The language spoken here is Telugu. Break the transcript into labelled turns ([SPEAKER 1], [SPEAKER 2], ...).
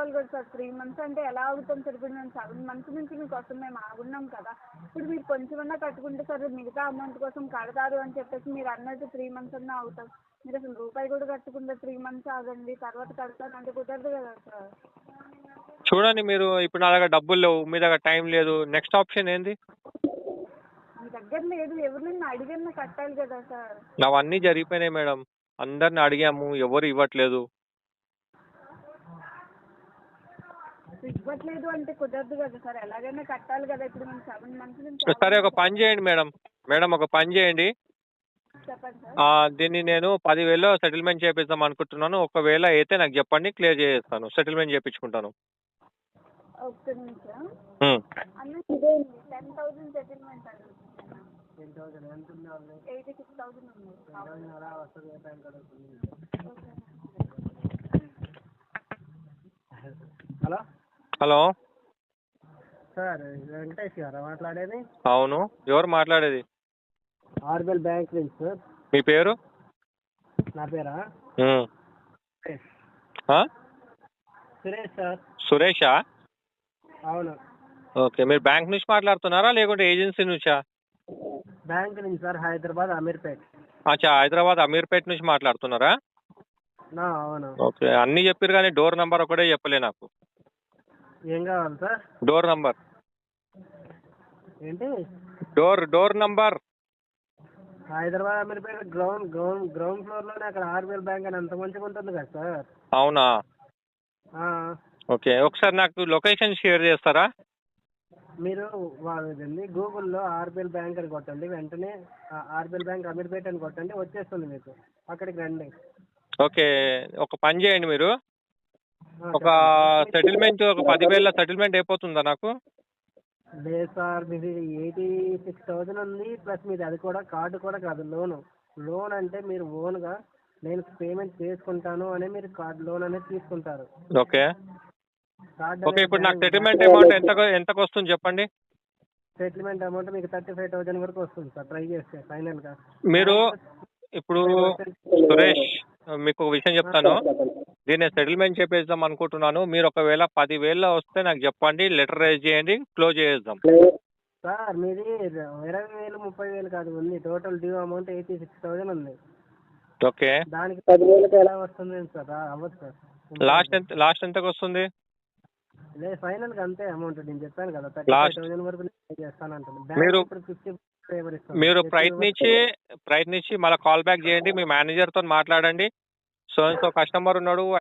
[SPEAKER 1] కట్టుకోవాలి కదా సార్. 3 months అంటే ఎలా ఆగుతాం సార్? ఇప్పుడు మేము 7 months నుంచి మీకోసం మేము ఆగున్నాం కదా. ఇప్పుడు మీరు కొంచెమన్నా కట్టుకుంటే సార్ మిగతా అమౌంట్ కోసం కడతారు అని చెప్పేసి మీరు అన్నట్టు 3 months అన్నా ఆగుతాం. మీరు అసలు రూపాయి కూడా కట్టకుండా 3 months ఆగండి తర్వాత కడతాను అంటే కుదరదు కదా సార్.
[SPEAKER 2] చూడండి, మీరు ఇప్పుడు నా దగ్గర డబ్బులు లేవు, మీ దగ్గర టైం లేదు, నెక్స్ట్ ఆప్షన్ ఏంది?
[SPEAKER 1] మీ దగ్గర లేదు, ఎవరినైనా అడిగన్నా కట్టాలి కదా సార్.
[SPEAKER 2] అవన్నీ జరిగిపోయినాయి మేడం, అందరిని అడిగాము, ఎవరు ఇవ్వట్లేదు.
[SPEAKER 1] ఇవ్వట్లేదు అంటే కుదరదు కదా సార్, ఎలాగైనా కట్టాలి కదా. ఇప్పుడు మేము 7 months నుంచి.
[SPEAKER 2] సరే ఒక పని చేయండి మేడం, ఒక పని చేయండి.
[SPEAKER 1] చెప్పండి సార్.
[SPEAKER 2] దీన్ని నేను 10,000 సెటిల్మెంట్ చేపిద్దాం అనుకుంటున్నాను. ఒకవేళ అయితే నాకు చెప్పండి, క్లియర్ చేస్తాను, సెటిల్మెంట్ చేయించుకుంటాను.
[SPEAKER 1] ఒక్క నిమిషం అన్న, ఇదే 10,000 సెటిల్మెంట్ అండి. 86,000 ఉంది.
[SPEAKER 3] హలో
[SPEAKER 2] హలో
[SPEAKER 3] సార్, వెంకటేష్ గారా మాట్లాడేది?
[SPEAKER 2] అవును, ఎవరు మాట్లాడేది?
[SPEAKER 3] ఆర్బిఎల్ బ్యాంక్ నుంచి సార్.
[SPEAKER 2] మీ పేరు?
[SPEAKER 3] నా పేరా సురేష్. సురేష్ సార్.
[SPEAKER 2] సురేషా?
[SPEAKER 3] అవును.
[SPEAKER 2] ఓకే, మీరు బ్యాంక్ నుంచి మాట్లాడుతున్నారా లేకుంటే ఏజెన్సీ నుంచా?
[SPEAKER 3] బ్యాంక్ నుంచి సార్, హైదరాబాద్ అమీర్పేట్.
[SPEAKER 2] అచ్చా, హైదరాబాద్ అమీర్పేట్ నుంచి మాట్లాడుతున్నారా?
[SPEAKER 3] అవును.
[SPEAKER 2] ఓకే, అన్ని చెప్పారు కానీ డోర్ నంబర్ ఒకటే చెప్పలే నాకు.
[SPEAKER 3] ఏం కావాలి సార్?
[SPEAKER 2] డోర్ నంబర్
[SPEAKER 3] ఏంటి?
[SPEAKER 2] Door number.
[SPEAKER 3] Hyderabad Ameerpet ground floor లోనే అక్కడ ఆర్బిఎల్ బ్యాంక్ అని అంత మంచిగా ఉంటుంది కదా సార్.
[SPEAKER 2] అవునా? ఓకే, ఒకసారి నాకు లొకేషన్ షేర్ చేస్తారా?
[SPEAKER 3] మీరు వాళ్ళది గూగుల్లో ఆర్బిఎల్ బ్యాంక్ అని కొట్టండి, వెంటనే ఆర్బిఎల్ బ్యాంక్ అమీర్పేట అని కొట్టండి, వచ్చేస్తుంది మీకు. అక్కడికి రండి.
[SPEAKER 2] ఓకే, ఒక పని చేయండి, మీరు ఒక సెటిల్మెంట్, ఒక 10,000 సెటిల్మెంట్ అయిపోతుందా నాకు?
[SPEAKER 3] లేదు సార్, మీది 86,000 ఉంది, ప్లస్ మీది అది కూడా కార్డు కూడా కాదు, లోన్ అంటే మీరు ఓన్గా నేను పేమెంట్ చేసుకుంటాను అని మీరు కార్డు లోన్ అనేది తీసుకుంటారు.
[SPEAKER 2] ఓకే ఓకే, ఇప్పుడు నాకు సెటిల్మెంట్ అమౌంట్ ఎంతకు వస్తుంది చెప్పండి?
[SPEAKER 3] సెటిల్మెంట్ అమౌంట్ మీకు 35,000 వరకు వస్తుంది సార్, ట్రై చేస్తే ఫైనల్గా.
[SPEAKER 2] మీరు ఇప్పుడు సురేష్, మీకు ఒక విషయం చెప్తాను, దీన్ని సెటిల్మెంట్ చేపిద్దాం అనుకుంటున్నాను. మీరు ఒకవేళ 10,000 వస్తే నాకు చెప్పండి, లెటర్ రైజ్ చేయండి, క్లోజ్ చేద్దాం.
[SPEAKER 3] సార్ మీది 20,000 30,000 కాదు ఉంది, టోటల్ డ్యూ అమౌంట్ 86,000 ఉంది.
[SPEAKER 2] ఓకే,
[SPEAKER 3] దానికి 10,000 ఎలా వస్తుంది సార్? అవ్వదు సార్.
[SPEAKER 2] లాస్ట్ ఎంతకు వస్తుంది?
[SPEAKER 3] లేదు, ఫైనల్గా అంతే అమౌంట్. నేను చెప్పాను కదా 35,000 వరకు చేస్తానంటాను.
[SPEAKER 2] మీరు ప్రయత్నించి మళ్ళీ కాల్ బ్యాక్ చేయండి, మీ మేనేజర్తో మాట్లాడండి. సో కస్టమర్ ఉన్నాడు,